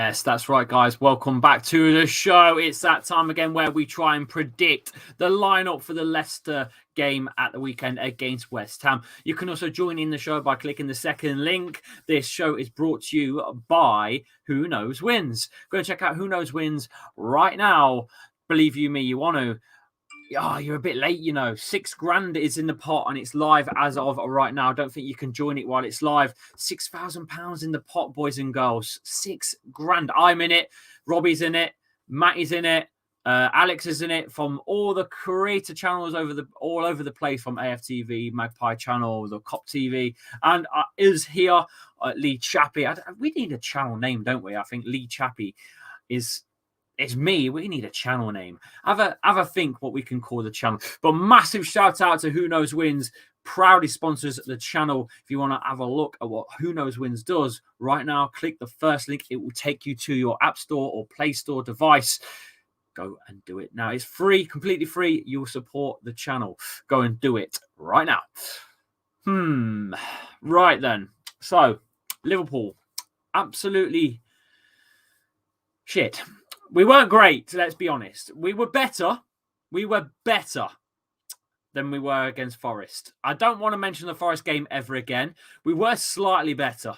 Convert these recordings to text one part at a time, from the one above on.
Yes, that's right, guys. Welcome back to the show. It's that time again where we try and predict the lineup for the Leicester game at the weekend against West Ham. You can also join in the show by clicking the second link. This show is brought to you by Who Knows Wins. Go and check out Who Knows Wins right now. Believe you me, you want to. Oh, you're a bit late, you know. £6,000 is in the pot and it's live as of right now. I don't think you can join it while it's live. £6,000 in the pot, boys and girls. £6,000. I'm in it. Robbie's in it. Matty's in it. Alex is in it from all the creator channels all over the place, from AFTV, Magpie Channel, the Cop TV, and is here Lee Chappie. We need a channel name, don't we? I think Lee Chappie is. It's me. We need a channel name. Have a think what we can call the channel. But massive shout out to Who Knows Wins. Proudly sponsors the channel. If you want to have a look at what Who Knows Wins does right now, click the first link. It will take you to your App Store or Play Store device. Go and do it now. It's free, completely free. You'll support the channel. Go and do it right now. Right then. So, Liverpool. Absolutely shit. We weren't great, let's be honest. We were better. We were better than we were against Forest. I don't want to mention the Forest game ever again. We were slightly better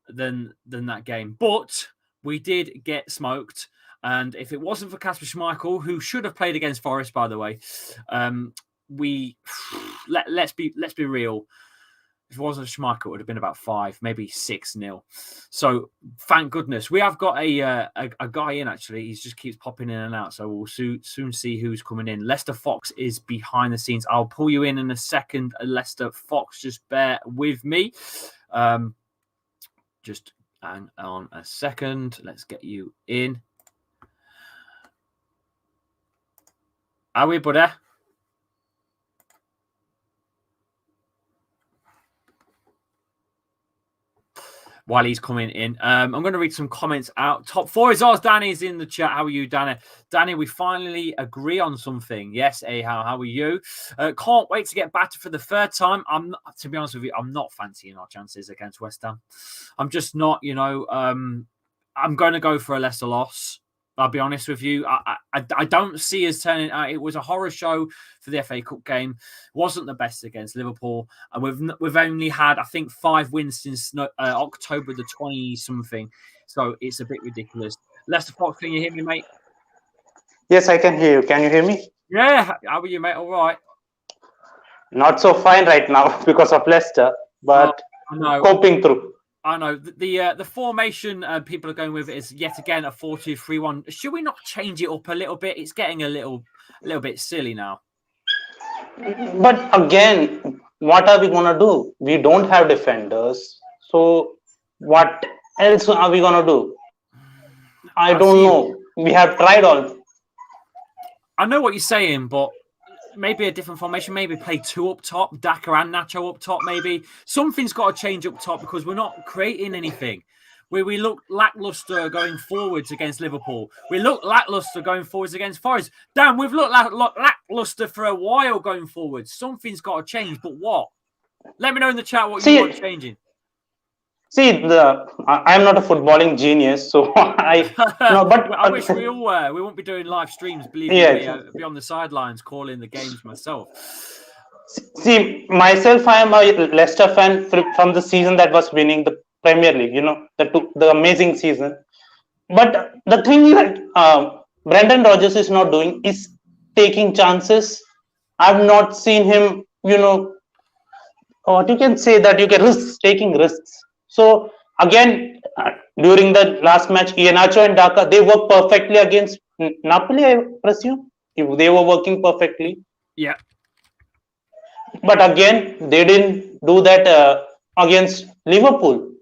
than that game. But we did get smoked. And if it wasn't for Kasper Schmeichel, who should have played against Forest, by the way, let's be real. If it wasn't Schmeichel, it would have been about 5, maybe 6-0. So thank goodness. We have got a guy in, actually. He just keeps popping in and out. So we'll soon see who's coming in. Lester Fox is behind the scenes. I'll pull you in a second. Lester Fox, just bear with me. Just hang on a second. Let's get you in. Are we, buddy? While he's coming in, I'm going to read some comments out. Top 4 is ours. Danny's in the chat. How are you, Danny? Danny, we finally agree on something. Yes, how are you? Can't wait to get battered for the third time. To be honest with you, I'm not fancying our chances against West Ham. I'm just not, I'm going to go for a Leicester loss. I'll be honest with you. I don't see us turning out. It was a horror show for the FA Cup game. Wasn't the best against Liverpool. And we've only had, I think, 5 wins since October the 20-something. So it's a bit ridiculous. Lester Fox, can you hear me, mate? Yes, I can hear you. Can you hear me? Yeah. How are you, mate? All right. Not so fine right now because of Leicester, but coping through. I know. The formation people are going with is yet again a 4-2-3-1. Should we not change it up a little bit? It's getting a little bit silly now. But again, what are we going to do? We don't have defenders. So what else are we going to do? I don't know. We have tried all. I know what you're saying, but maybe a different formation, maybe play 2 up top, Daka and Nacho up top, maybe. Something's got to change up top because we're not creating anything. We look lackluster going forwards against Liverpool. We look lackluster going forwards against Forest. Damn, we've looked lackluster for a while going forwards. Something's got to change, but what? Let me know in the chat what you want changing. See, I'm not a footballing genius, so I wish we all were. We won't be doing live streams, believe me. I'd be on the sidelines calling the games myself. See, myself, I am a Leicester fan from the season that was winning the Premierleague, the amazing season. But the thing that Brendan Rodgers is not doing is taking chances. I've not seen him, what you can say that you can taking risks. So again, during the last match, Iheanacho and Daka, they worked perfectly against Napoli, I presume. If they were working perfectly. Yeah. But again, they didn't do that against Liverpool.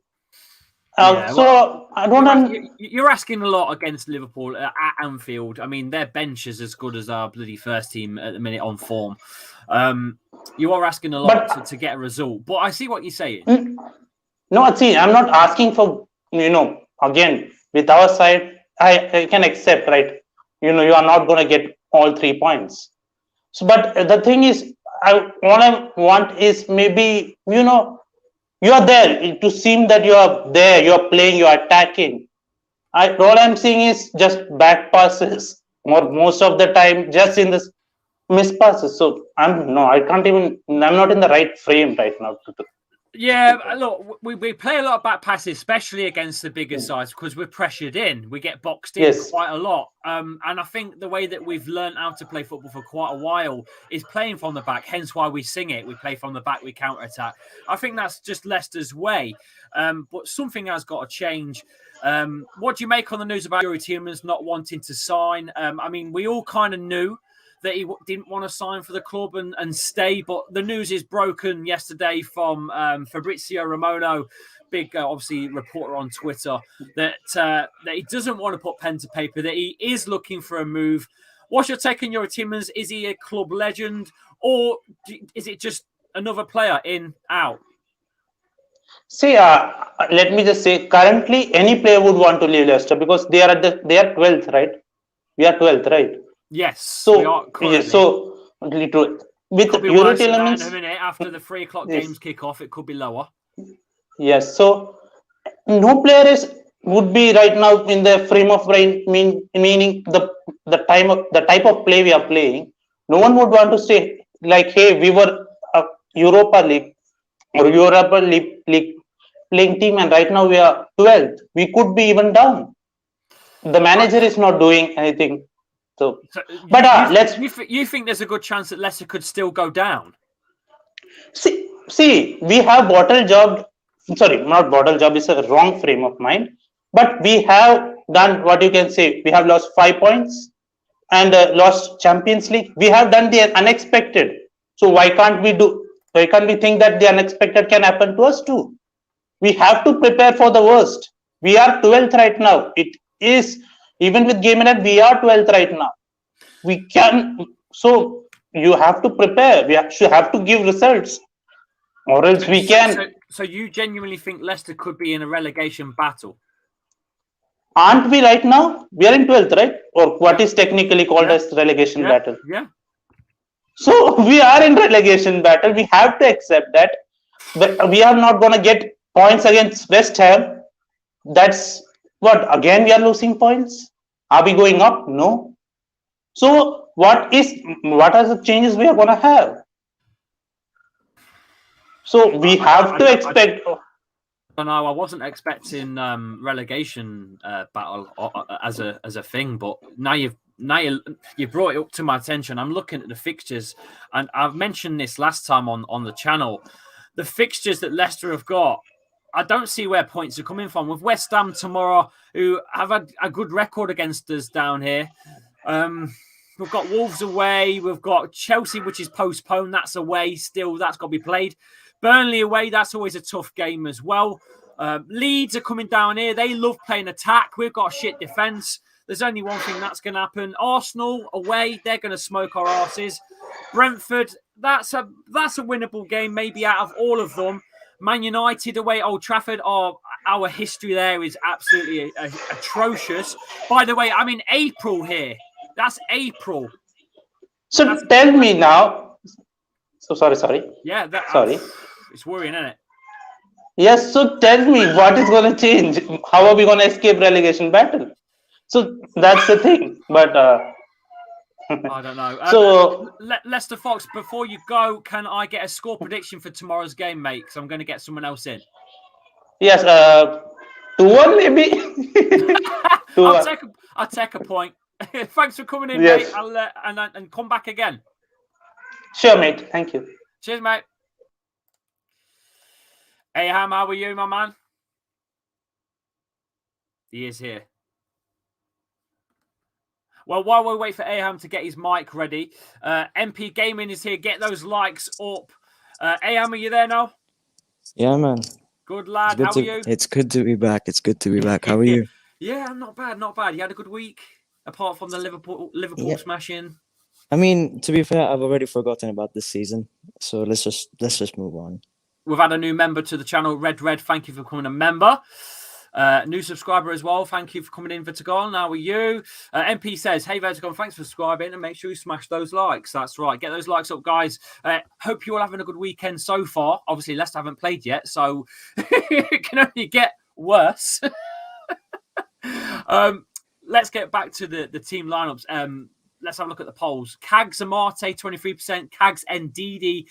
So I don't. You're asking a lot against Liverpool at Anfield. I mean, their bench is as good as our bloody first team at the minute on form. You are asking a lot to get a result, but I see what you're saying. No, see, I'm not asking for, again, with our side, I can accept, right? You are not going to get all 3 points. So, but the thing is, what I want is maybe, you are there to seem that you are there, you are playing, you are attacking. All I'm seeing is just back passes, or most of the time just in this miss passes. So I can't even. I'm not in the right frame right now to Yeah, prepare. look, we play a lot of back passes, especially against the bigger sides, because we're pressured in. We get boxed in Yes. quite a lot. And I think the way that we've learned how to play football for quite a while is playing from the back, hence why we sing it. We play from the back, we counter-attack. I think that's just Leicester's way. But something has got to change. What do you make on the news about Yuri Tielemans not wanting to sign? I mean, we all kind of knew that he didn't want to sign for the club and stay. But the news is broken yesterday from Fabrizio Romano, big, obviously, reporter on Twitter, that he doesn't want to put pen to paper, that he is looking for a move. What's your take on Yuri Tielemans? Is he a club legend, or is it just another player in, out? See, let me just say, currently any player would want to leave Leicester because they are 12th, right? We are 12th, right? Yes, we are So currently. With Could be Yuri worse than that in a Tielemans, minute. After the 3 o'clock yes, games kick off, it could be lower. yes. So no player would be right now in the frame of brain, meaning the type of play we are playing. No one would want to say like, hey, we were a Europa League or League playing team, and right now we are 12th. We could be even down. The manager is not doing anything. So but you think there's a good chance that Leicester could still go down? See, we have bottle job. Sorry, not bottle job. It's a wrong frame of mind. But we have done what you can say. We have lost 5 points and lost Champions League. We have done the unexpected. So why can't we do? Why can't we think that the unexpected can happen to us too? We have to prepare for the worst. We are 12th right now. It is even with game in hand, we are 12th right now. We can. So you have to prepare. We have to give results, or else we can. So you genuinely think Leicester could be in a relegation battle? Aren't we right now? We are in 12th, right? Or what is technically called as relegation battle. Yeah. So we are in relegation battle. We have to accept that. But we are not going to get points against West Ham. That's what? Again, we are losing points. Are we going up? No. So what are the changes we are going to have? So we have to expect. No, I wasn't expecting relegation battle as a thing, but now you've brought it up to my attention. I'm looking at the fixtures, and I've mentioned this last time on the channel. The fixtures that Leicester have got, I don't see where points are coming from. With West Ham tomorrow, who have had a good record against us down here. We've got Wolves away. We've got Chelsea, which is postponed. That's away still. That's got to be played. Burnley away. That's always a tough game as well. Leeds are coming down here. They love playing attack. We've got a shit defence. There's only one thing that's going to happen. Arsenal away. They're going to smoke our asses. Brentford. That's a winnable game, maybe out of all of them. Man United away at Old Trafford. Our history there is absolutely atrocious. By the way, I'm in April here. That's April. So tell me now. So sorry. Yeah, sorry. It's worrying, isn't it? Yes. So tell me, what is going to change? How are we going to escape relegation battle? So that's the thing. But I don't know. So Leicester Fox, before you go, can I get a score prediction for tomorrow's game, mate? Because I'm going to get someone else in. Yes, 2-1 maybe. 2-1. I'll take a point. Thanks for coming in, mate. And come back again. Sure, mate. Thank you. Cheers, mate. Hey, Ham, how are you, my man? He is here. Well, while we wait for Aham to get his mic ready, MP Gaming is here. Get those likes up. Aham, are you there now? Yeah, man. Good lad. How are you? It's good to be back. How are you? Yeah, I'm not bad. You had a good week, apart from the Liverpool smashing. I mean, to be fair, I've already forgotten about this season, so let's just move on. We've had a new member to the channel, Red. Thank you for becoming a member. New subscriber as well. Thank you for coming in, Vertigon. How are you? MP says, hey, Vertigon, thanks for subscribing and make sure you smash those likes. That's right. Get those likes up, guys. Hope you're all having a good weekend so far. Obviously, Leicester haven't played yet, so it can only get worse. Let's get back to the team lineups. Let's have a look at the polls. Kags Amate, 23%. Kags Ndidi.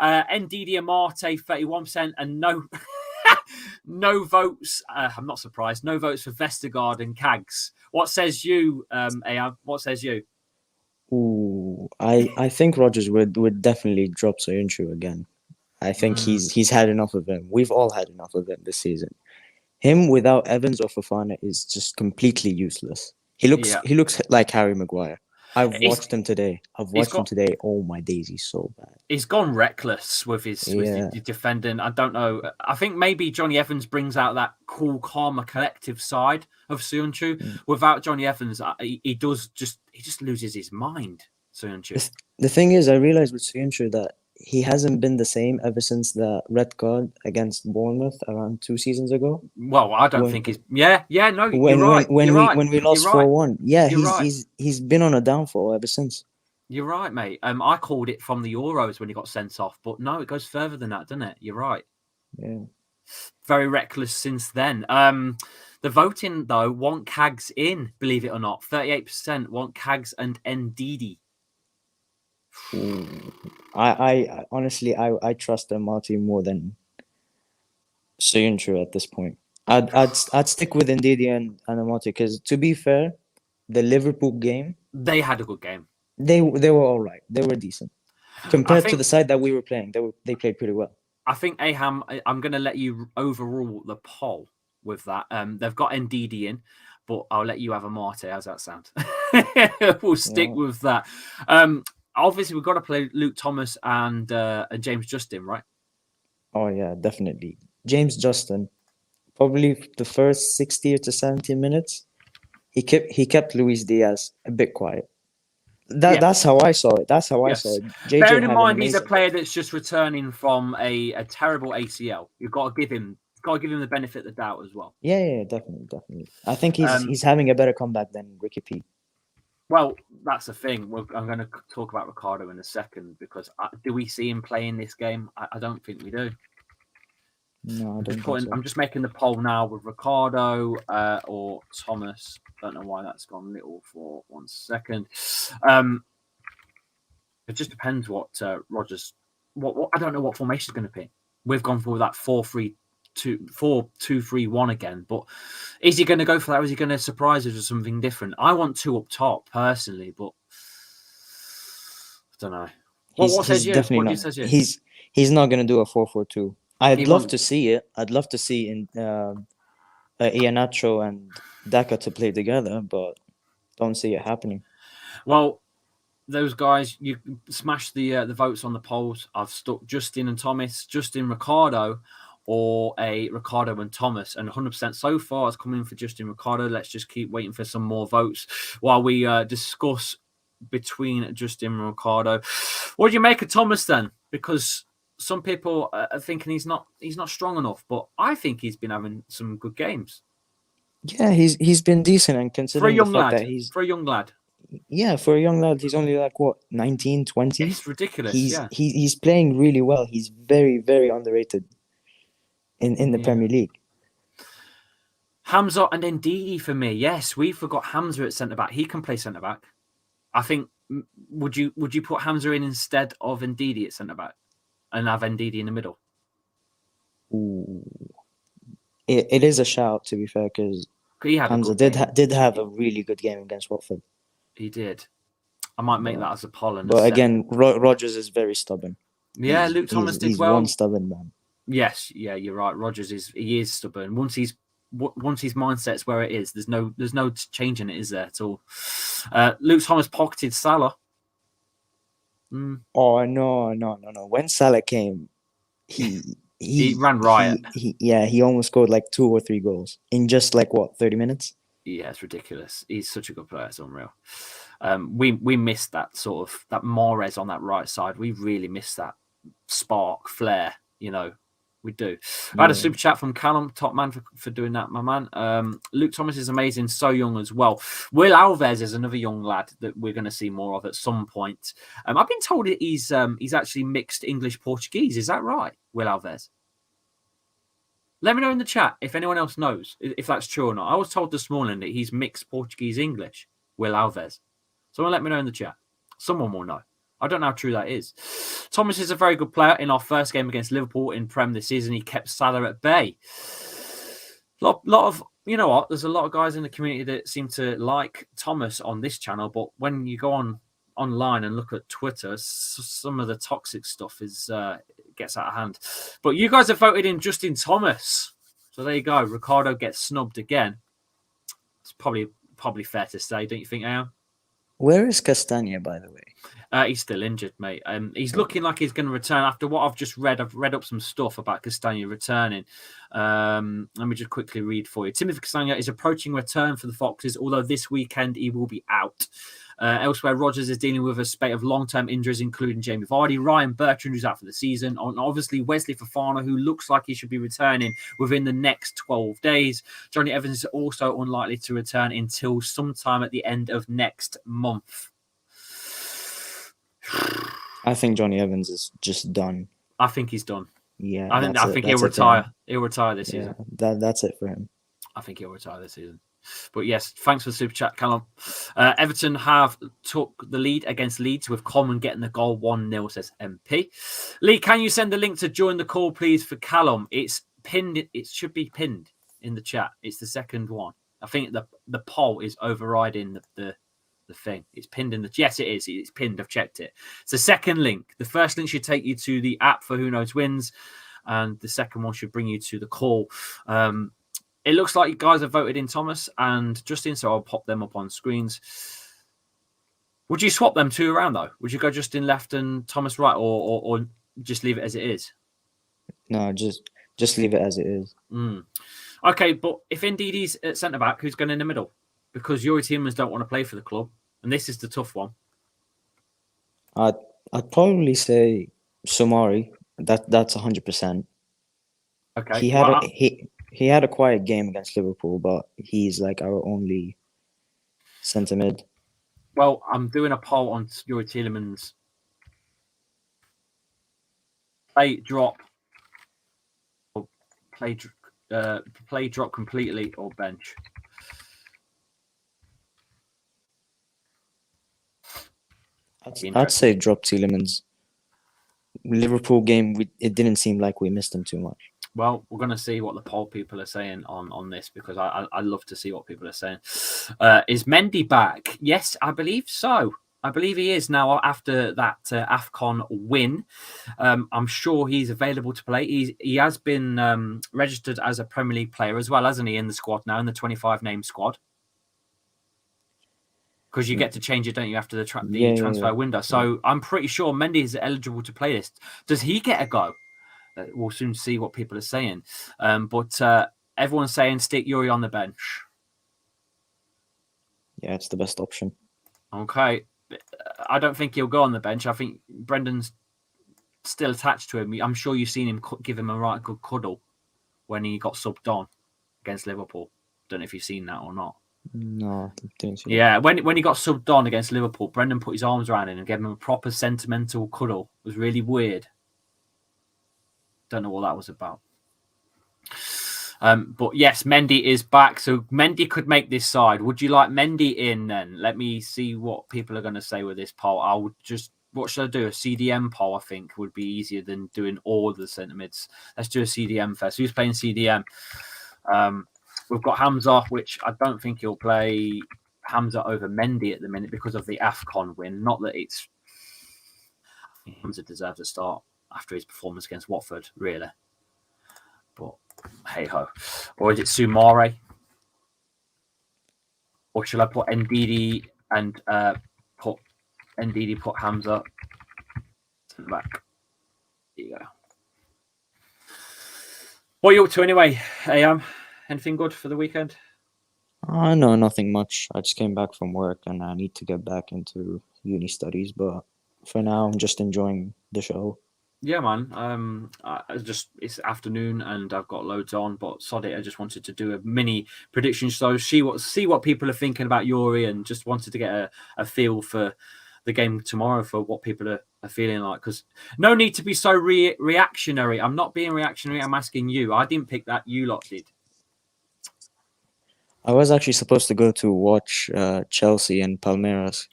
Ndidi Amate, 31%. And no no votes. I'm not surprised. No votes for Vestergaard and Kags. What says you, Ayab? What says you? Ooh, I think Rogers would definitely drop Soyuncu again. I think he's had enough of him. We've all had enough of him this season. Him without Evans or Fofana is just completely useless. He looks like Harry Maguire. I've watched him today. Oh my days, he's so bad. He's gone reckless with his defending. I don't know. I think maybe Johnny Evans brings out that cool, calmer, collective side of Soyuncu. Without Johnny Evans, he just loses his mind. Soyuncu. The thing is, I realized with Soyuncu that he hasn't been the same ever since the red card against Bournemouth around 2 seasons ago. Well, I don't think he's. No, when, you're right. When we lost 4-1, right. he's been on a downfall ever since. You're right, mate. I called it from the Euros when he got sent off, but no, it goes further than that, doesn't it? You're right. Yeah. Very reckless since then. The voting though want Kags in, believe it or not. 38% want Kags and Ndidi. I honestly trust Amati more than Soyuncu at this point. I'd stick with Ndidi and Amati because, to be fair, the Liverpool game, they had a good game. They were all right. They were decent compared to the side that we were playing. They played pretty well. I think Aham, I'm going to let you overrule the poll with that. They've got Ndidi in, but I'll let you have Amati. How's that sound? We'll stick with that. Obviously, we've got to play Luke Thomas and James Justin, right? Oh, yeah, definitely. James Justin, probably the first 60 to 70 minutes, he kept Luis Diaz a bit quiet. That's how I saw it. I saw it. Bearing in mind, he's a player that's just returning from a terrible ACL. You've got to give him the benefit of the doubt as well. Yeah, definitely. I think he's having a better comeback than Ricky P. Well, that's the thing. I'm going to talk about Ricardo in a second because do we see him playing this game? I don't think we do. No, I don't think so. I'm just making the poll now with Ricardo or Thomas. Don't know why that's gone little for 1 second. It just depends what Rogers. What I don't know what formation is going to pick. We've gone for that 4-2-3-1 again, but is he going to go for that? Or is he going to surprise us with something different? I want 2 up top personally, but I don't know. What says you? Definitely not. Says you? He's not going to do a 4-4-2. I'd love to see it. I'd love to see in Iheanacho and Daka to play together, but don't see it happening. Well, those guys, you smashed the votes on the polls. I've stuck Justin and Thomas, Justin Ricardo, or a Ricardo and Thomas, and 100% so far has come in for Justin Ricardo. Let's just keep waiting for some more votes while we discuss between Justin and Ricardo. What do you make of Thomas then? Because some people are thinking he's not strong enough, but I think he's been having some good games. Yeah, he's been decent, and considering for a young lad. Yeah, for a young lad, he's only like 19, 20. It's ridiculous. He's playing really well. He's very, very underrated in the Premier League. Hamza and Ndidi for me. Yes, we forgot Hamza at centre back. He can play centre back. I think. Would you put Hamza in instead of Ndidi at centre back? And have Ndidi in the middle. Ooh. It is a shout, to be fair, because Hamza did have a really good game against Watford. He did. I might make that as a poll. But again, Rogers is very stubborn. Yeah, Luke Thomas did well. He's one stubborn man. Yes, yeah, you're right. Rogers is stubborn. Once his mindset's where it is, there's no changing it, is there at all? Luke Thomas pocketed Salah. Oh no! When Salah came, he ran riot. He almost scored like 2 or 3 goals in just 30 minutes. Yeah, it's ridiculous. He's such a good player. It's unreal. We missed that sort of that Mahrez on that right side. We really missed that spark, flair. We do. I had a super chat from Callum, top man for doing that, my man. Luke Thomas is amazing, so young as well. Will Alves is another young lad that we're going to see more of at some point. I've been told that he's actually mixed English Portuguese. Is that right, Will Alves? Let me know in the chat if anyone else knows if that's true or not. I was told this morning that he's mixed Portuguese-English, Will Alves. Someone let me know in the chat. Someone will know. I don't know how true that is. Thomas is a very good player. In our first game against Liverpool in Prem this season, he kept Salah at bay. Lot of, you know what? There's a lot of guys in the community that seem to like Thomas on this channel, but when you go online and look at Twitter, some of the toxic stuff gets out of hand. But you guys have voted in Justin Thomas, so there you go. Ricardo gets snubbed again. It's probably fair to say, don't you think, Aaron? Where is Castagna, by the way? He's still injured, mate. He's looking like he's going to return after what I've just read. I've read up some stuff about Castagna returning. Let me just quickly read for you. Timothy Castagna is approaching return for the Foxes, although this weekend he will be out. Elsewhere, Rodgers is dealing with a spate of long-term injuries, including Jamie Vardy, Ryan Bertrand, who's out for the season, and obviously Wesley Fofana, who looks like he should be returning within the next 12 days. Johnny Evans is also unlikely to return until sometime at the end of next month. I think Johnny Evans is just done. I think he's done. Yeah, I think he'll retire. He'll retire this season. That's it for him. I think he'll retire this season. But yes, thanks for the super chat, Callum. Everton have took the lead against Leeds with Coleman getting the goal 1-0, says MP. Lee, can you send the link to join the call, please, for Callum? It's pinned. It should be pinned in the chat. It's the second one. I think the poll is overriding the thing. It's pinned in the... Yes, it is. It's pinned. I've checked it. It's the second link. The first link should take you to the app for Who Knows Wins, and the second one should bring you to the call. It looks like you guys have voted in Thomas and Justin, so I'll pop them up on screens. Would you swap them two around, though? Would you go Justin left and Thomas right, or just leave it as it is? No, just leave it as it is. Okay, but if indeed he's at centre-back, who's going in the middle? Because Youri Tielemans don't want to play for the club, and this is the tough one. I'd probably say Somari. That's 100%. Okay. He had a quiet game against Liverpool, but he's like our only centre mid. Well, I'm doing a poll on Youri Tielemans. Play drop, or play drop completely, or bench. I'd say drop Tielemans. Liverpool game, it didn't seem like we missed him too much. Well, we're going to see what the poll people are saying on this, because I love to see what people are saying. Is Mendy back? Yes, I believe so. I believe he is now after that AFCON win. I'm sure he's available to play. He has been registered as a Premier League player as well, hasn't he, in the squad now, in the 25-name squad? Because you get to change it, don't you, after the transfer window. So I'm pretty sure Mendy is eligible to play this. Does he get a go? We'll soon see what people are saying. But everyone's saying stick Youri on the bench. Yeah, it's the best option. Okay. I don't think he'll go on the bench. I think Brendan's still attached to him. I'm sure you've seen him give him a right good cuddle when he got subbed on against Liverpool. Don't know if you've seen that or not. No, I didn't see that. When he got subbed on against Liverpool, Brendan put his arms around him and gave him a proper sentimental cuddle. It was really weird. Don't know what that was about. But yes, Mendy is back. So Mendy could make this side. Would you like Mendy in then? Let me see what people are going to say with this poll. What should I do? A CDM poll, I think, would be easier than doing all the centre mids. Let's do a CDM first. Who's playing CDM? We've got Hamza, which I don't think he'll play Hamza over Mendy at the minute because of the AFCON win. Not that it's... Hamza deserves a start after his performance against Watford, really. But hey-ho. Or is it Sumare? Or should I put Ndidi and put Hamza to the back? There you go. What are you up to anyway, Ayam? Anything good for the weekend? No, nothing much. I just came back from work and I need to get back into uni studies. But for now, I'm just enjoying the show. Yeah, man. It's afternoon and I've got loads on, but sod it, I just wanted to do a mini prediction show, see what people are thinking about Youri, and just wanted to get a feel for the game tomorrow for what people are feeling like. Because no need to be so reactionary. I'm not being reactionary. I'm asking you. I didn't pick that. You lot did. I was actually supposed to go to watch Chelsea and Palmeiras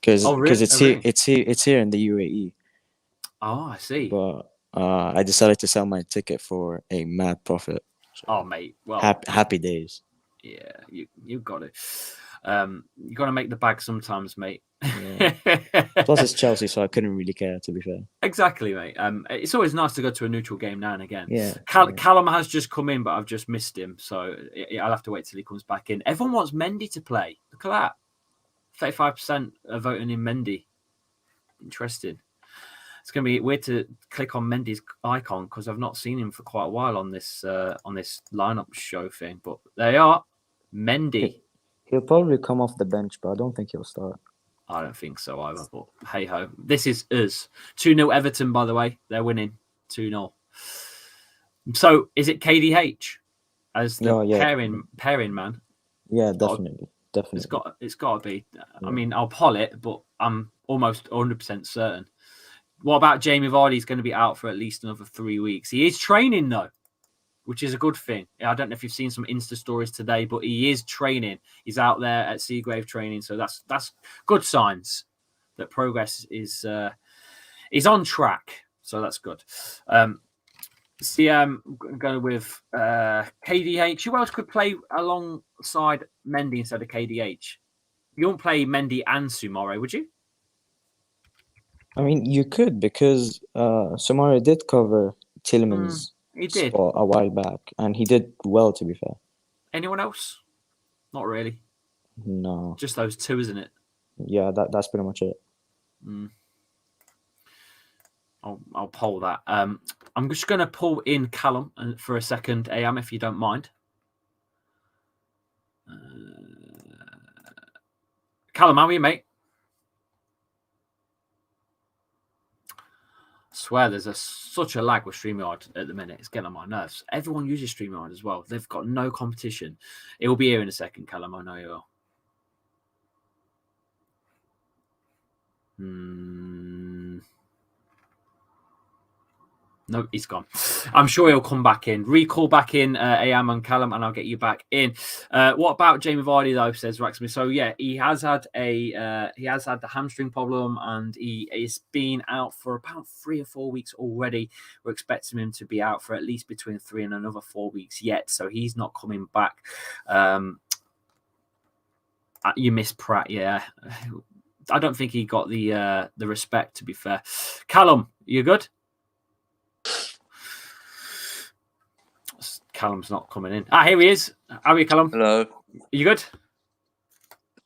because it's here in the UAE. Oh, I see. But I decided to sell my ticket for a mad profit. So oh, mate. Well, happy days. Yeah, you got it. You got to make the bag sometimes, mate. Yeah. Plus, it's Chelsea, so I couldn't really care, to be fair. Exactly, mate. It's always nice to go to a neutral game now and again. Yeah. Callum has just come in, but I've just missed him, so I'll have to wait till he comes back in. Everyone wants Mendy to play. Look at that. 35% are voting in Mendy. Interesting. It's going to be weird to click on Mendy's icon because I've not seen him for quite a while on this lineup show thing. But there you are, Mendy. He'll probably come off the bench, but I don't think he'll start. I don't think so either. But hey ho, this is us. 2-0 Everton, by the way. They're winning 2-0. So is it KDH as the pairing man? Yeah, definitely. It's got to be. Yeah. I mean, I'll poll it, but I'm almost 100% certain. What about Jamie Vardy's going to be out for at least another 3 weeks? He is training though, which is a good thing. I don't know if you've seen some Insta stories today, but he is training. He's out there at Seagrave training, so that's good signs that progress is on track. So that's good. Going with KDH. Who else could play alongside Mendy instead of KDH? You won't play Mendy and Soumare, would you? I mean, you could because Soumare did cover Tielemans' spot a while back, and he did well, to be fair. Anyone else? Not really. No. Just those two, isn't it? Yeah, that's pretty much it. I'll poll that. I'm just going to pull in Callum for a second, AM, if you don't mind. Callum, how are you, mate? I swear there's such a lag with StreamYard at the minute. It's getting on my nerves. Everyone uses StreamYard as well. They've got no competition. It will be here in a second, Callum. I know you will. No, he's gone. I'm sure he'll come back in. Recall back in AM and Callum, and I'll get you back in. What about Jamie Vardy though? Says Raxmy. So yeah, he has had the hamstring problem, and he is been out for about 3 or 4 weeks already. We're expecting him to be out for at least between 3 and another 4 weeks yet. So he's not coming back. You miss Pratt, yeah. I don't think he got the respect. To be fair, Callum, you good? Callum's not coming in. Here he is. How are you, Callum? Hello. Are you good?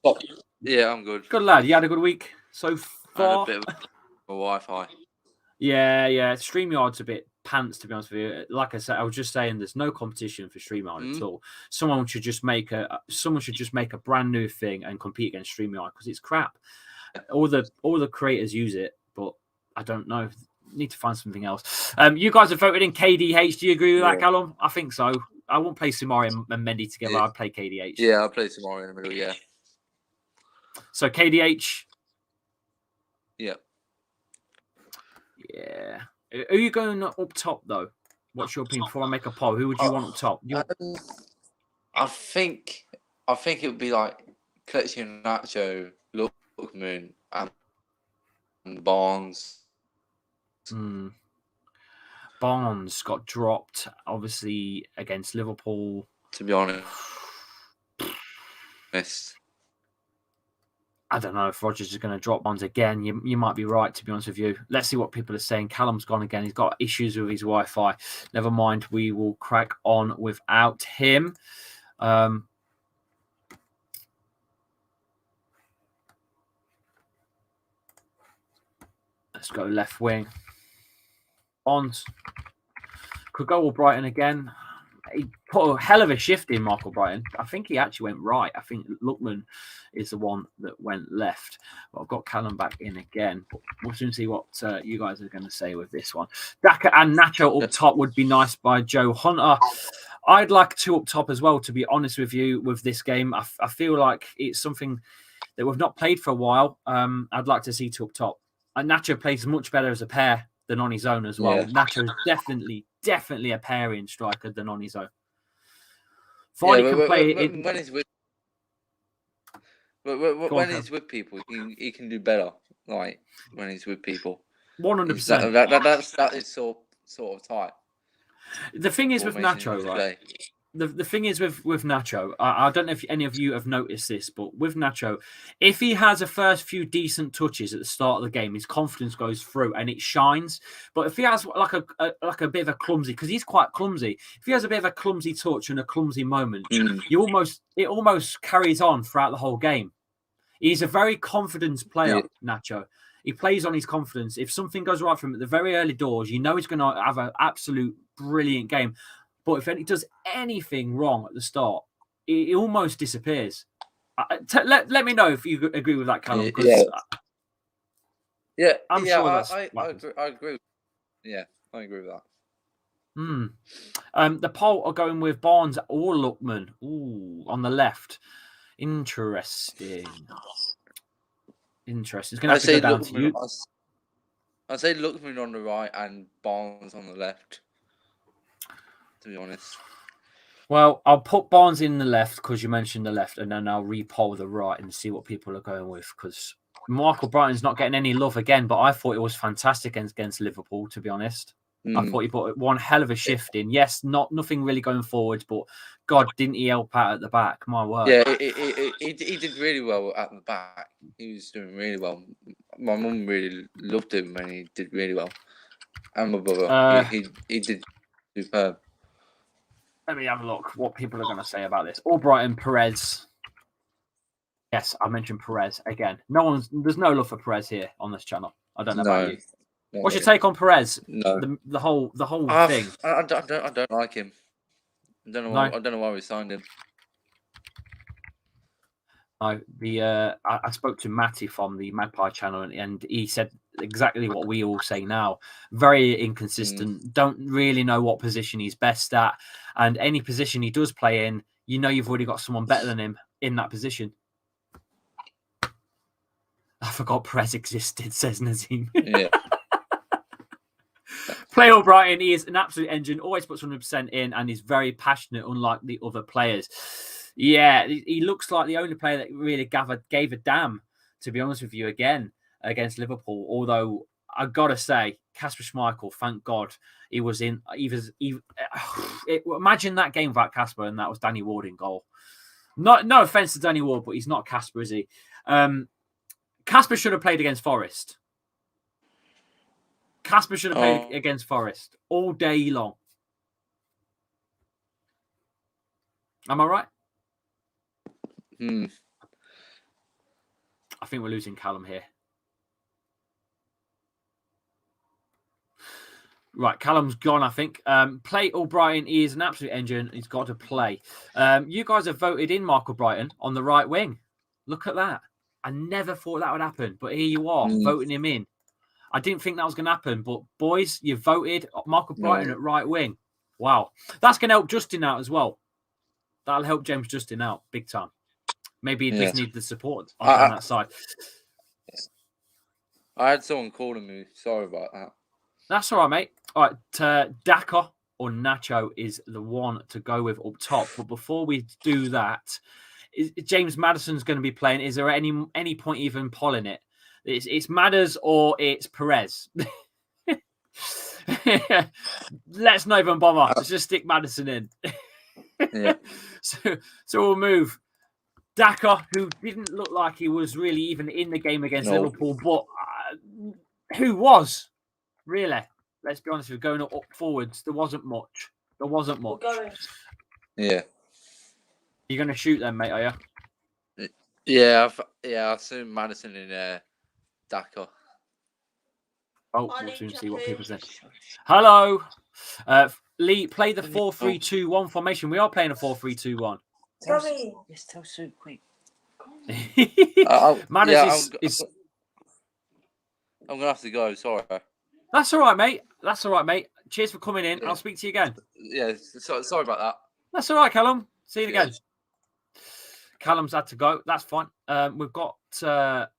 Oh, yeah, I'm good. Good lad. You had a good week so far? I had a bit of Wi-Fi. Yeah. StreamYard's a bit pants, to be honest with you. Like I said, I was just saying there's no competition for StreamYard at all. Someone should just make a brand new thing and compete against StreamYard because it's crap. All the creators use it, but I don't know. Need to find something else. You guys have voted in KDH. Do you agree with that, Callum? I think so. I won't play Soumare and Mendy together. I'd play KDH. Yeah, I'll play Soumare in the middle, yeah. So KDH. Yeah. Yeah. Are you going up top, though? What's your opinion? Before I make a poll, who would you want up top? I think it would be like Kelechi Iheanacho, Lookman, and Barnes. Barnes got dropped, obviously, against Liverpool. To be honest, I don't know if Rodgers is going to drop Barnes again. You might be right, to be honest with you. Let's see what people are saying. Callum's gone again. He's got issues with his Wi-Fi. Never mind. We will crack on without him. Let's go left wing. Barnes could go all Brighton again. He put a hell of a shift in, Michael Brighton. I think he actually went right. I think Lookman is the one that went left. But I've got Callum back in again. But we'll soon see what you guys are going to say with this one. Daka and Nacho up top would be nice by Joe Hunter. I'd like 2 up top as well, to be honest with you, with this game. I feel like it's something that we've not played for a while, I'd like to see to up top. And Nacho plays much better as a pair than on his own as well. Yeah. Nacho's definitely a pairing striker than on his own. Vardy can play when he's with. But when he's with people, he can do better. Like when he's with people, 100%. That is sort of tight. The thing is with Nacho, right? The thing is with Nacho, I don't know if any of you have noticed this, but with Nacho, if he has a first few decent touches at the start of the game, his confidence goes through and it shines. But if he has like a bit of a clumsy, because he's quite clumsy, if he has a bit of a clumsy touch and a clumsy moment, it almost carries on throughout the whole game. He's a very confident player, Nacho. He plays on his confidence. If something goes right for him at the very early doors, you know he's going to have an absolute brilliant game. But if he does anything wrong at the start, it almost disappears. Let me know if you agree with that, Callum. I'm sure I agree. Yeah, I agree with that. The poll are going with Barnes or Lookman. Ooh, on the left. Interesting. It's going to have to go down to you. I'd say Lookman on the right and Barnes on the left, to be honest. Well, I'll put Barnes in the left because you mentioned the left, and then I'll repoll the right and see what people are going with, because Michael Brighton's not getting any love again, but I thought it was fantastic against Liverpool, to be honest. I thought he put one hell of a shift in. Yes, nothing really going forwards, but God, didn't he help out at the back? My word. Yeah, he did really well at the back. He was doing really well. My mum really loved him and he did really well. And my brother, he did superb. Let me have a look what people are going to say about this. Albrighton, Perez. Yes, I mentioned Perez again. There's no love for Perez here on this channel. I don't know about you. What's your take on Perez? No, the whole thing. I don't like him. I don't know why we signed him. No, I spoke to Matty from the Magpie channel, and he said exactly what we all say now. Very inconsistent. Don't really know what position he's best at, and any position he does play in, you know you've already got someone better than him in that position. I forgot Perez existed, says Nazim. Yeah. Play Albrighton, he is an absolute engine, always puts 100% in, and he's very passionate, unlike the other players. Yeah, he looks like the only player that really gave a damn, to be honest with you, again, against Liverpool. Although, I've got to say, Kasper Schmeichel, thank God, he was in. Imagine that game without Kasper, and that was Danny Ward in goal. No offence to Danny Ward, but he's not Kasper, is he? Kasper should have played against Forest. Kasper should have played against Forest all day long. Am I right? I think we're losing Callum here. Right, Callum's gone, I think. Play Albrighton, he is an absolute engine. He's got to play. You guys have voted in Michael Brighton on the right wing. Look at that. I never thought that would happen, but here you are, voting him in. I didn't think that was going to happen, but boys, you voted Michael Brighton at right wing. Wow. That's going to help Justin out as well. That'll help James Justin out big time. Maybe he just needs the support on that side. I had someone calling me. Sorry about that. That's all right, mate. All right, Daka or Nacho is the one to go with up top. But before we do that, James Maddison's going to be playing. Is there any point even polling it? It's Madders or it's Perez. Let's not even bother. Let's just stick Maddison in. Yeah. So we'll move. Daka, who didn't look like he was really even in the game against Liverpool, but who was, really? Let's be honest with you, going up forwards, there wasn't much. Yeah. You're going to shoot them, mate, are you? Yeah, I assume Maddison in Daka. Oh, we'll soon see what people say. Hello. Lee, play the 4-3-2-1 formation. We are playing a 4-3-2-1. Sorry. Yes, tell Sue, quick. Madders is... I'm going to have to go, sorry. That's all right, mate. Cheers for coming in. I'll speak to you again. Yeah, sorry about that. That's all right, Callum. See you again. Callum's had to go. That's fine. We've got a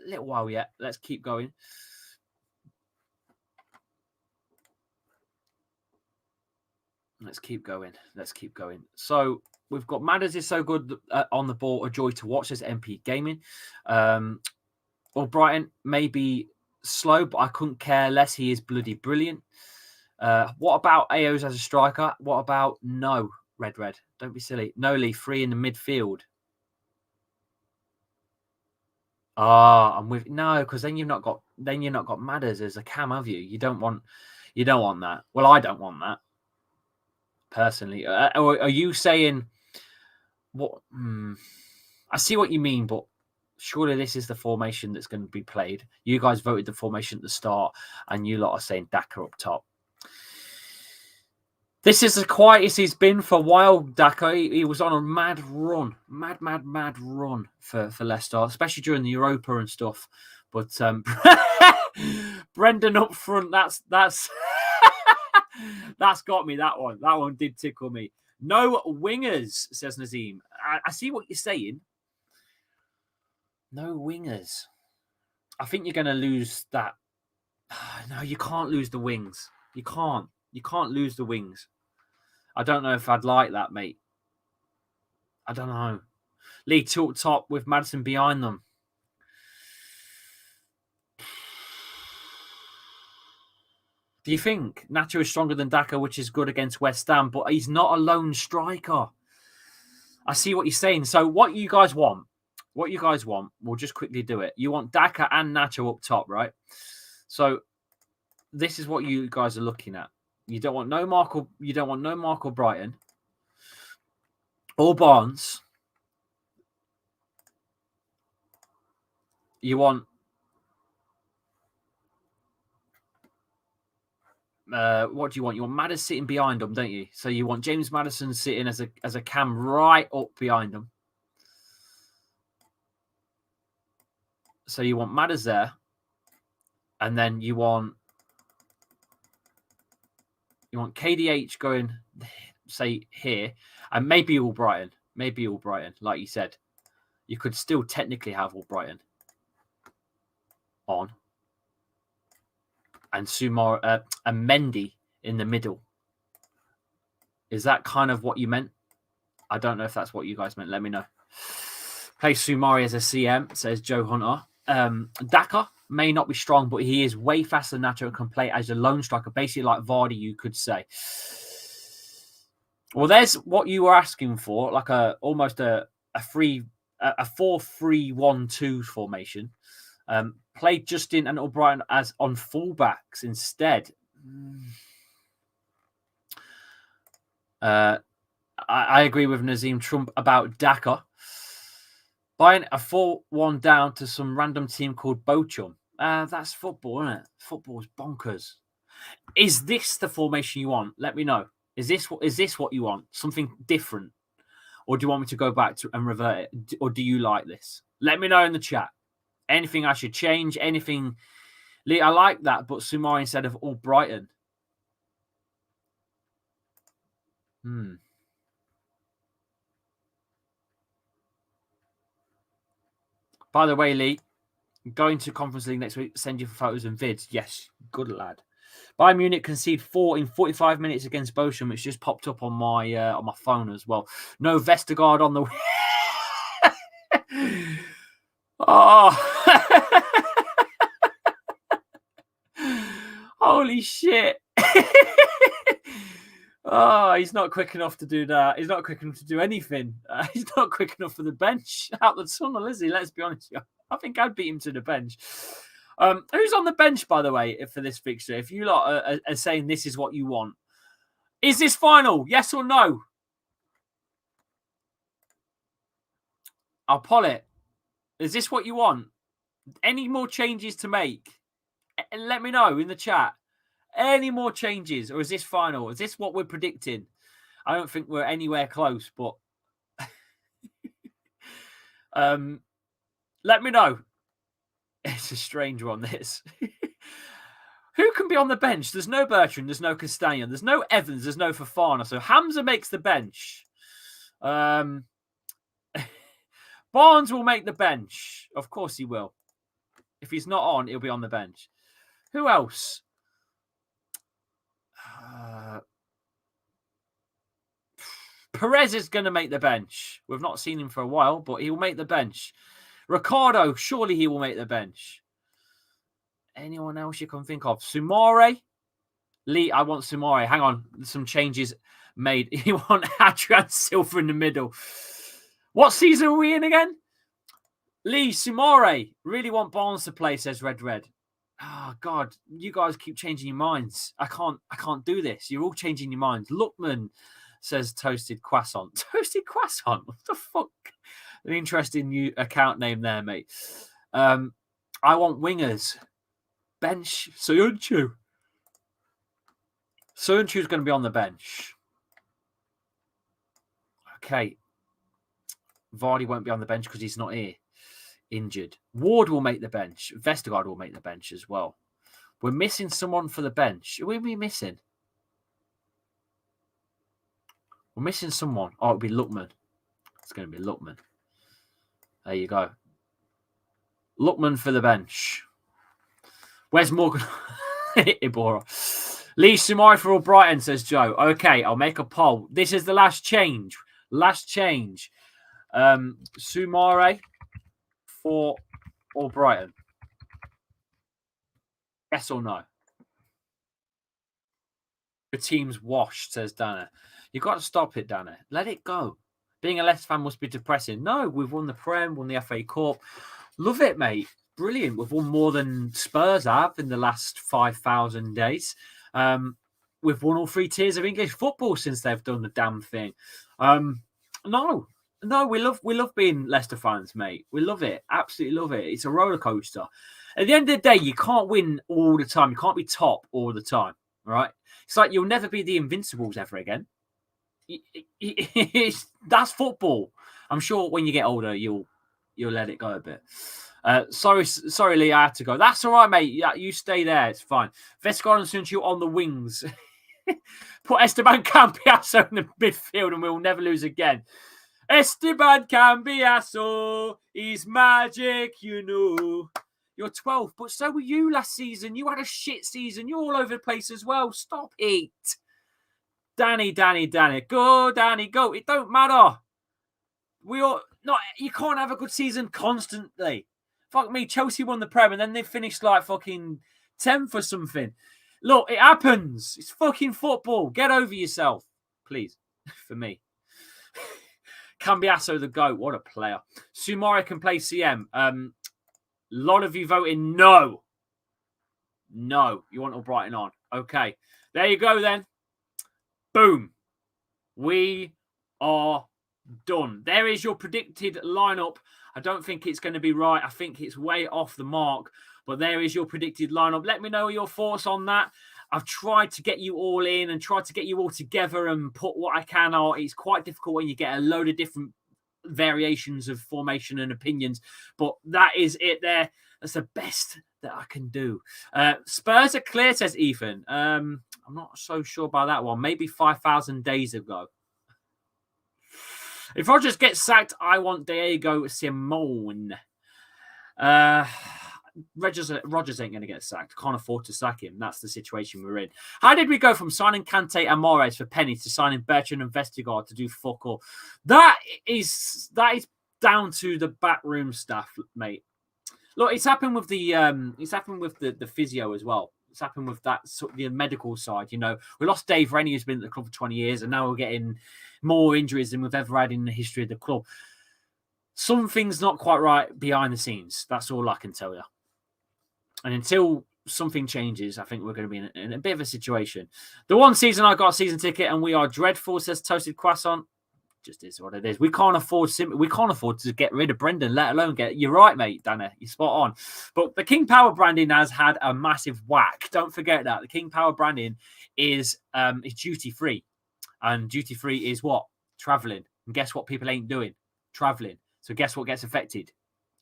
little while yet. Let's keep going. Let's keep going. So we've got Madders is so good on the ball. A joy to watch. Says MP Gaming. Or Brighton may be slow, but I couldn't care less. He is bloody brilliant. What about Aos as a striker? What about no? Red. Don't be silly. Noli free in the midfield. I'm with no, because then you've not got Madders as a cam, have you? You don't want that. Well, I don't want that personally. Or are you saying what? I see what you mean, but surely this is the formation that's going to be played. You guys voted the formation at the start, and you lot are saying Daka up top. This is the quietest he's been for a while, Daka. He was on a mad run for Leicester, especially during the Europa and stuff. But Brendan up front, that's that's got me, that one. That one did tickle me. No wingers, says Nazim. I see what you're saying. No wingers. I think you're going to lose that. No, you can't lose the wings. You can't lose the wings. I don't know if I'd like that, mate. I don't know. Lee tilt top with Maddison behind them. Do you think Nacho is stronger than Daka, which is good against West Ham, but he's not a lone striker? I see what you're saying. So what you guys want, we'll just quickly do it. You want Daka and Nacho up top, right? So this is what you guys are looking at. You don't want no Mark or Brighton or Barnes. You want what do you want? You want Maddison sitting behind them, don't you? So you want James Maddison sitting as a cam right up behind them. So you want Madders there, and then you want KDH going, say, here, and maybe all Brighton, like you said. You could still technically have all Brighton on, and Sumar and Mendy in the middle. Is that kind of what you meant? I don't know if that's what you guys meant. Let me know. Play Sumari as a CM, says Joe Hunter. Daka may not be strong, but he is way faster than Nacho and can play as a lone striker, basically like Vardy, you could say. Well, there's what you were asking for, like almost a 4-3-1-2 formation. Play Justin and O'Brien as on fullbacks instead. I agree with Nazim Trump about Daka. Buying a 4-1 down to some random team called Bochum. That's football, isn't it? Football's bonkers. Is this the formation you want? Let me know. Is this what you want? Something different? Or do you want me to go back to and revert it? Or do you like this? Let me know in the chat. Anything I should change? Anything? Lee, I like that, but Sumari instead of all Brighton. By the way, Lee, going to Conference League next week, send you photos and vids. Yes, good lad. Bayern Munich concede 4 in 45 minutes against Bochum. It's just popped up on my phone as well. No Vestergaard on the... Oh. Holy shit. Oh, he's not quick enough to do that. He's not quick enough to do anything. He's not quick enough for the bench out the tunnel, is he? Let's be honest. I think I'd beat him to the bench. Who's on the bench, by the way, for this fixture? If you lot are saying this is what you want. Is this final? Yes or no? I'll pull it. Is this what you want? Any more changes to make? Let me know in the chat. Any more changes, or is this final? Is this what we're predicting? I don't think we're anywhere close, but let me know. It's a strange one, this. Who can be on the bench? There's no Bertrand, there's no Castagne, there's no Evans, there's no Fofana. So Hamza makes the bench. Barnes will make the bench. Of course he will. If he's not on, he'll be on the bench. Who else? Perez is going to make the bench. We've not seen him for a while, but he'll make the bench. Ricardo, surely he will make the bench. Anyone else you can think of? Sumare? Lee, I want Sumare. Hang on. Some changes made. You want Adrian Silva in the middle. What season are we in again? Lee, Sumare. Really want Barnes to play, says Red. Oh, God. You guys keep changing your minds. I can't do this. You're all changing your minds. Lookman, says Toasted Croissant. Toasted Croissant? What the fuck? An interesting new account name there, mate. I want wingers. Bench Soyuncu. Soyuncu's going to be on the bench. Okay. Vardy won't be on the bench because he's not here. Injured. Ward will make the bench. Vestergaard will make the bench as well. We're missing someone for the bench. Who are we missing? We're missing someone. Oh, it'll be Lookman. It's going to be Lookman. There you go. Lookman for the bench. Where's Morgan? Ibora. Lee Sumari for all Brighton, says Joe. Okay, I'll make a poll. This is the last change. Sumare for all Brighton. Yes or no? The team's washed, says Dana. You've got to stop it, Dana. Let it go. Being a Leicester fan must be depressing. No, we've won the Prem, won the FA Cup. Love it, mate. Brilliant. We've won more than Spurs have in the last 5,000 days. We've won all 3 tiers of English football since they've done the damn thing. No, we love being Leicester fans, mate. We love it. Absolutely love it. It's a roller coaster. At the end of the day, you can't win all the time. You can't be top all the time, right? It's like you'll never be the Invincibles ever again. That's football. I'm sure when you get older, you'll let it go a bit. Sorry, Lee, I had to go. That's all right, mate. Yeah, you stay there. It's fine. Vestergaard and Sunchu on the wings. Put Esteban Cambiaso in the midfield and we'll never lose again. Esteban Cambiaso is magic, you know. You're 12, but so were you last season. You had a shit season. You're all over the place as well. Stop it. Danny. Go, Danny, go. It don't matter. You can't have a good season constantly. Fuck me, Chelsea won the Prem and then they finished like fucking 10th or something. Look, it happens. It's fucking football. Get over yourself, please, for me. Cambiaso the GOAT. What a player. Sumari can play CM. A lot of you voting no. No. You want all Brighton on. Okay. There you go then. Boom. We are done. There is your predicted lineup. I don't think it's going to be right. I think it's way off the mark. But there is your predicted lineup. Let me know your thoughts on that. I've tried to get you all in and tried to get you all together and put what I can out. It's quite difficult when you get a load of different variations of formation and opinions. But that is it there. That's the best that I can do. Spurs are clear, says Ethan. I'm not so sure about that one. Maybe 5,000 days ago. If Rodgers gets sacked, I want Diego Simone. Rodgers ain't going to get sacked. Can't afford to sack him. That's the situation we're in. How did we go from signing Kante and Moraes for pennies to signing Bertrand and Vestergaard to do fuck all? That is down to the backroom staff, mate. Look, it's happened with the physio as well. It's happened with that the medical side. You know, we lost Dave Rennie, who's been at the club for 20 years, and now we're getting more injuries than we've ever had in the history of the club. Something's not quite right behind the scenes. That's all I can tell you. And until something changes, I think we're going to be in a bit of a situation. The one season I got a season ticket, and we are dreadful, says Toasted Croissant. Just is what it is. We can't afford to get rid of Brendan, let alone get. You're right, mate, Dana. You're spot on. But the King Power branding has had a massive whack. Don't forget that the King Power branding is duty free, and duty free is what? Traveling. And guess what? People ain't doing traveling. So guess what gets affected?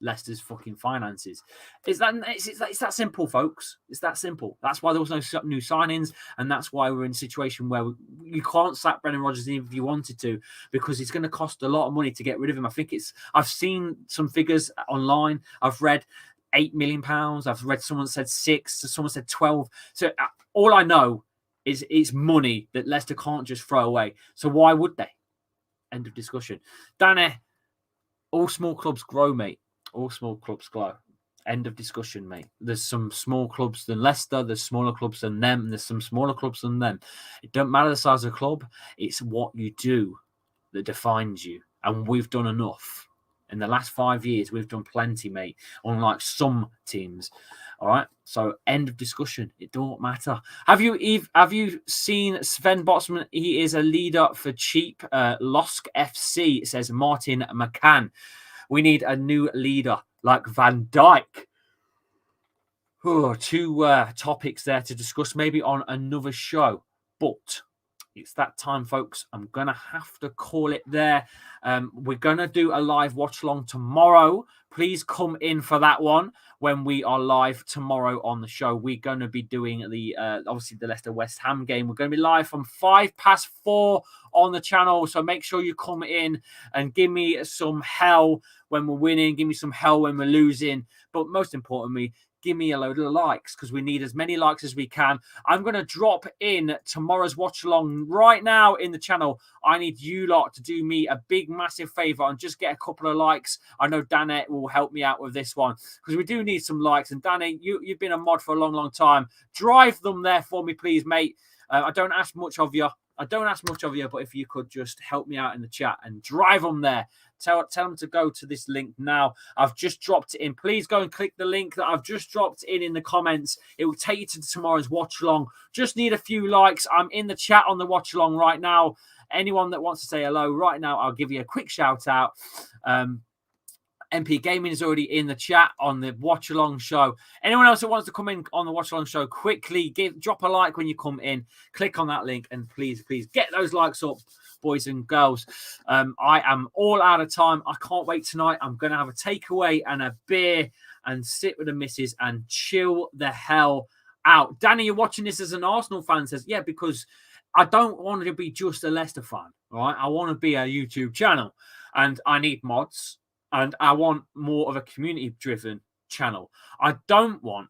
Leicester's fucking finances. It's that simple, folks. It's that simple. That's why there was no new signings, and that's why we're in a situation where you can't sack Brendan Rodgers if you wanted to, because it's going to cost a lot of money to get rid of him. I've seen some figures online. I've read £8 million. I've read someone said 6, someone said 12. So all I know is it's money that Leicester can't just throw away. So why would they? End of discussion. Danny, all small clubs grow, mate. All small clubs grow. End of discussion, mate. There's some small clubs than Leicester. There's smaller clubs than them. And there's some smaller clubs than them. It don't matter the size of the club. It's what you do that defines you. And we've done enough. In the last 5 years, we've done plenty, mate. Unlike some teams. All right. So end of discussion. It don't matter. Have you seen Sven Botsman? He is a leader for cheap. Losk FC, says Martin McCann. We need a new leader like Van Dijk. Oh, two topics there to discuss, maybe on another show. But it's that time, folks. I'm going to have to call it there. We're going to do a live watch along tomorrow. Please come in for that one when we are live tomorrow on the show. We're going to be doing obviously the Leicester West Ham game. We're going to be live from 4:05 on the channel. So make sure you come in and give me some hell when we're winning. Give me some hell when we're losing. But most importantly, give me a load of likes, because we need as many likes as we can. I'm going to drop in tomorrow's watch along right now in the channel. I need you lot to do me a big, massive favor and just get a couple of likes. I know Danny will help me out with this one, because we do need some likes. And Danny, you've been a mod for a long, long time. Drive them there for me, please, mate. I don't ask much of you. But if you could just help me out in the chat and drive them there. Tell them to go to this link now. I've just dropped it in. Please go and click the link that I've just dropped in the comments. It will take you to tomorrow's watch along. Just need a few likes. I'm in the chat on the watch along right now. Anyone that wants to say hello right now, I'll give you a quick shout out. MP Gaming is already in the chat on the watch along show. Anyone else that wants to come in on the watch along show, quickly drop a like when you come in. Click on that link and please get those likes up, boys and girls. I am all out of time. I can't wait tonight. I'm going to have a takeaway and a beer and sit with the missus and chill the hell out. Danny, you're watching this as an Arsenal fan, says, yeah, because I don't want to be just a Leicester fan, right? I want to be a YouTube channel and I need mods. And I want more of a community-driven channel. I don't want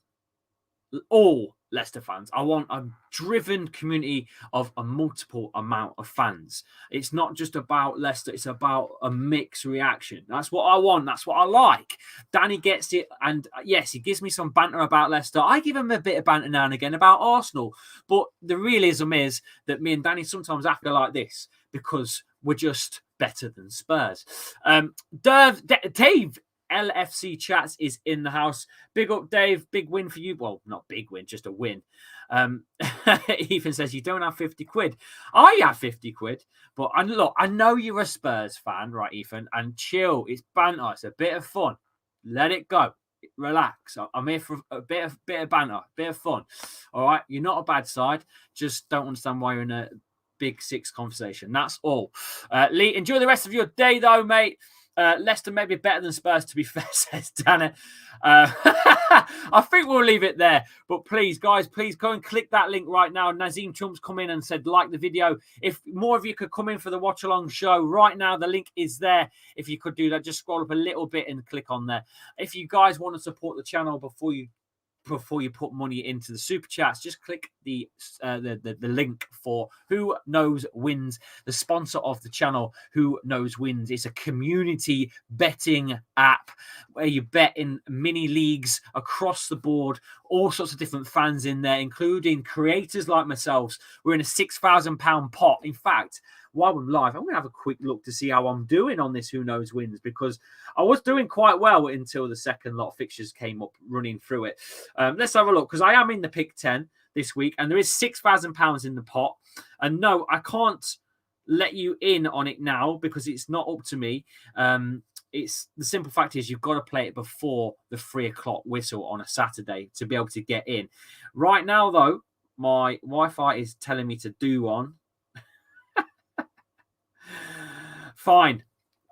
all Leicester fans. I want a driven community of a multiple amount of fans. It's not just about Leicester. It's about a mixed reaction. That's what I want. That's what I like. Danny gets it. And yes, he gives me some banter about Leicester. I give him a bit of banter now and again about Arsenal. But the realism is that me and Danny sometimes have to go like this because we're just better than Spurs. Dave LFC Chats is in the house. Big up, Dave. Big win for you. Well, not big win, just a win. Ethan says you don't have 50 quid. I have 50 quid. But look, I know you're a Spurs fan, right, Ethan? And chill. It's banter. It's a bit of fun. Let it go. Relax. I'm here for a bit of banter, a bit of fun. All right. You're not a bad side. Just don't understand why you're in a Big Six conversation. That's all. Lee, enjoy the rest of your day, though, mate. Leicester may be better than Spurs, to be fair, says Danny. I think we'll leave it there. But please, guys, please go and click that link right now. Nazim Chump's come in and said, like the video. If more of you could come in for the watch-along show right now, the link is there. If you could do that, just scroll up a little bit and click on there. If you guys want to support the channel before you put money into the super chats, just click the link for Who Knows Wins, the sponsor of the channel. Who Knows Wins. It's a community betting app where you bet in mini leagues across the board, all sorts of different fans in there, including creators like myself. We're in a £6,000 pot. In fact, while I'm live, I'm going to have a quick look to see how I'm doing on this Who Knows Wins, because I was doing quite well until the second lot of fixtures came up running through it. Let's have a look, because I am in the pick 10 this week, and there is £6,000 in the pot. And no, I can't let you in on it now because it's not up to me. It's the simple fact is you've got to play it before the 3 o'clock whistle on a Saturday to be able to get in. Right now, though, my Wi-Fi is telling me to do one. Fine.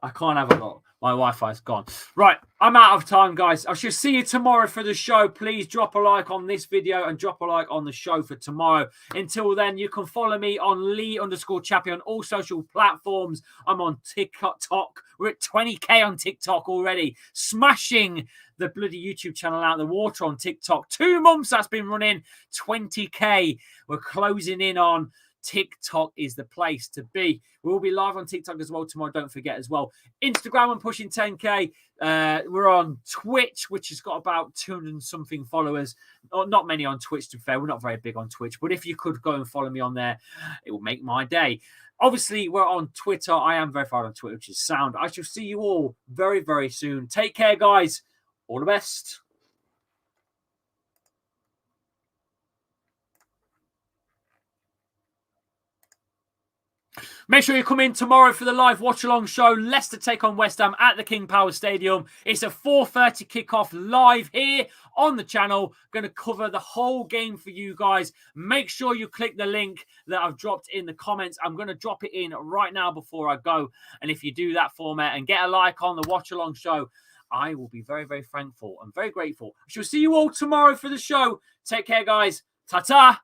I can't have a lot. My Wi-Fi's gone. Right, I'm out of time, guys. I shall see you tomorrow for the show. Please drop a like on this video and drop a like on the show for tomorrow. Until then, you can follow me on Lee_Chappie on all social platforms. I'm on TikTok. We're at 20k on TikTok already. Smashing the bloody YouTube channel out of the water on TikTok. 2 months that's been running. 20k. We're closing in on TikTok is the place to be. We'll be live on TikTok as well tomorrow. Don't forget as well. Instagram, I'm pushing 10k. We're on Twitch, which has got about 200 and something followers. Not many on Twitch, to be fair. We're not very big on Twitch, but if you could go and follow me on there, it will make my day. Obviously, we're on Twitter. I am verified on Twitter, which is sound. I shall see you all very, very soon. Take care, guys. All the best. Make sure you come in tomorrow for the live watch-along show. Leicester take on West Ham at the King Power Stadium. It's a 4:30 kickoff live here on the channel. Going to cover the whole game for you guys. Make sure you click the link that I've dropped in the comments. I'm going to drop it in right now before I go. And if you do that for me and get a like on the watch-along show, I will be very, very thankful and very grateful. I shall see you all tomorrow for the show. Take care, guys. Ta-ta.